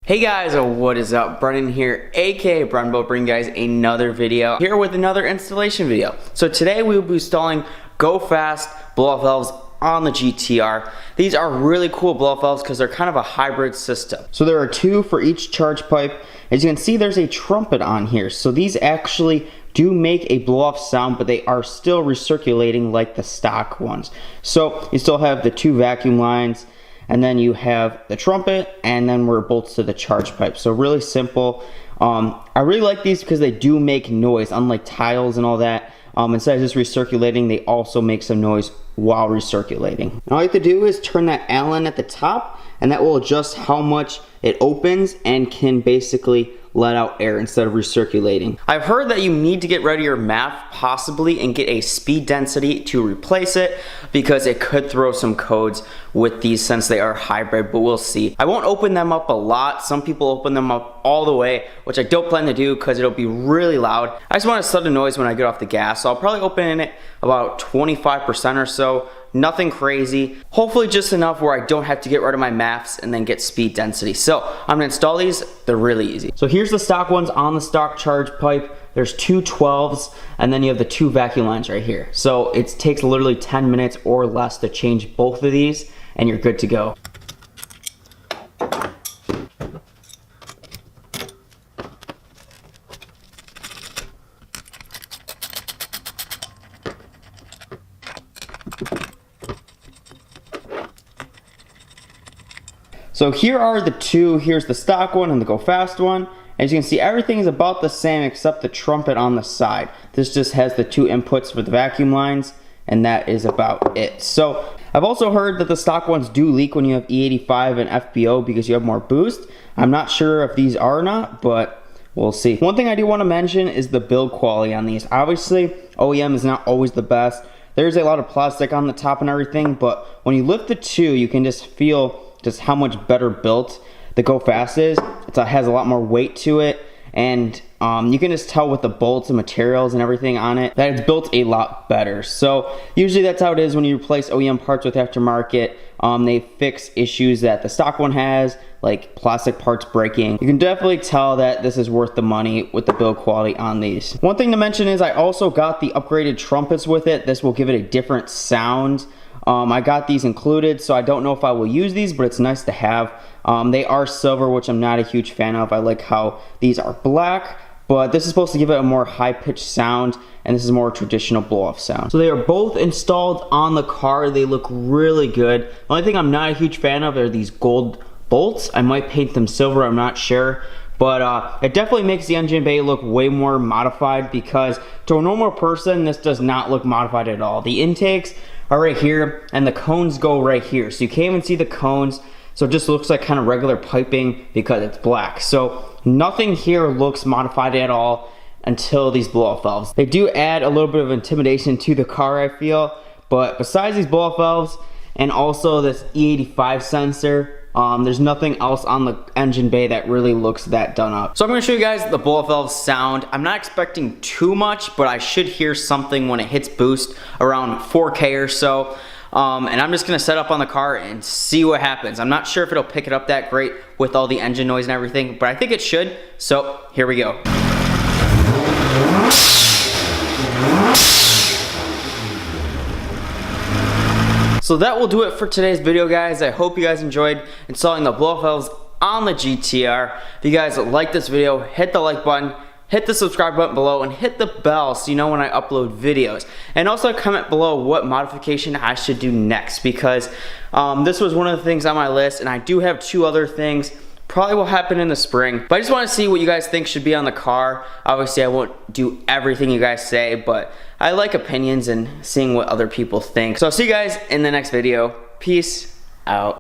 Hey guys, what is up? Brennan here, aka Brenbo, bringing you guys another video here with another installation video. So today we will be installing Go Fast blow-off valves on the GTR. These are really cool blow-off valves because they're kind of a hybrid system. So there are two for each charge pipe. As you can see, there's a trumpet on here. So these actually do make a blow-off sound, but they are still recirculating like the stock ones. So you still have the two vacuum lines, and then you have the trumpet, and then we're bolts to the charge pipe. So really simple. I really like these because they do make noise, unlike tiles and all that. Instead of just recirculating, they also make some noise while recirculating. And all you have to do is turn that Allen at the top, and that will adjust how much it opens and can basically let out air instead of recirculating. I've heard that you need to get rid of your MAF possibly and get a speed density to replace it because it could throw some codes with these since they are hybrid, but we'll see. I won't open them up a lot. Some people open them up all the way, which I don't plan to do because it'll be really loud. I just want a sudden noise when I get off the gas, so I'll probably open it about 25% or so. Nothing crazy, hopefully just enough where I don't have to get rid of my MAFs and then get speed density. So I'm gonna install these, they're really easy. So here's the stock ones on the stock charge pipe. There's two 12s, and then you have the two vacuum lines right here. So it takes literally 10 minutes or less to change both of these, and you're good to go. So here are the two. Here's the stock one and the Go Fast one. As you can see, everything is about the same except the trumpet on the side. This just has the two inputs for the vacuum lines, and that is about it. So I've also heard that the stock ones do leak when you have E85 and FBO because you have more boost. I'm not sure if these are or not, but we'll see. One thing I do want to mention is the build quality on these. Obviously, OEM is not always the best. There's a lot of plastic on the top and everything, but when you lift the two, you can just feel just how much better built the Go Fast is. It has a lot more weight to it, and you can just tell with the bolts and materials and everything on it that it's built a lot better. So usually that's how it is when you replace OEM parts with aftermarket. They fix issues that the stock one has, like plastic parts breaking. You can definitely tell that this is worth the money with the build quality on these. One thing to mention is I also got the upgraded trumpets with it. This will give it a different sound. I got these included, so I don't know if I will use these, but it's nice to have. They are silver, which I'm not a huge fan of. I like how these are black, but this is supposed to give it a more high-pitched sound, and this is more traditional blow-off sound. So they are both installed on the car. They look really good. The only thing I'm not a huge fan of are these gold bolts. I might paint them silver, I'm not sure. But it definitely makes the engine bay look way more modified because to a normal person, this does not look modified at all. The intakes are right here and the cones go right here. So you can't even see the cones. So it just looks like kind of regular piping because it's black. So nothing here looks modified at all until these blow-off valves. They do add a little bit of intimidation to the car, I feel. But besides these blow-off valves and also this E85 sensor, there's nothing else on the engine bay that really looks that done up. So I'm going to show you guys the blow-off valve sound. I'm not expecting too much, but I should hear something when it hits boost around 4K or so. And I'm just going to set up on the car and see what happens. I'm not sure if it'll pick it up that great with all the engine noise and everything, but I think it should. So here we go. So that will do it for today's video, guys. I hope you guys enjoyed installing the blow-off valves on the GTR. If you guys like this video, hit the like button, hit the subscribe button below, and hit the bell so you know when I upload videos. And also comment below what modification I should do next, because this was one of the things on my list, and I do have two other things. Probably will happen in the spring, but I just want to see what you guys think should be on the car. Obviously, I won't do everything you guys say, but I like opinions and seeing what other people think. So I'll see you guys in the next video. Peace out.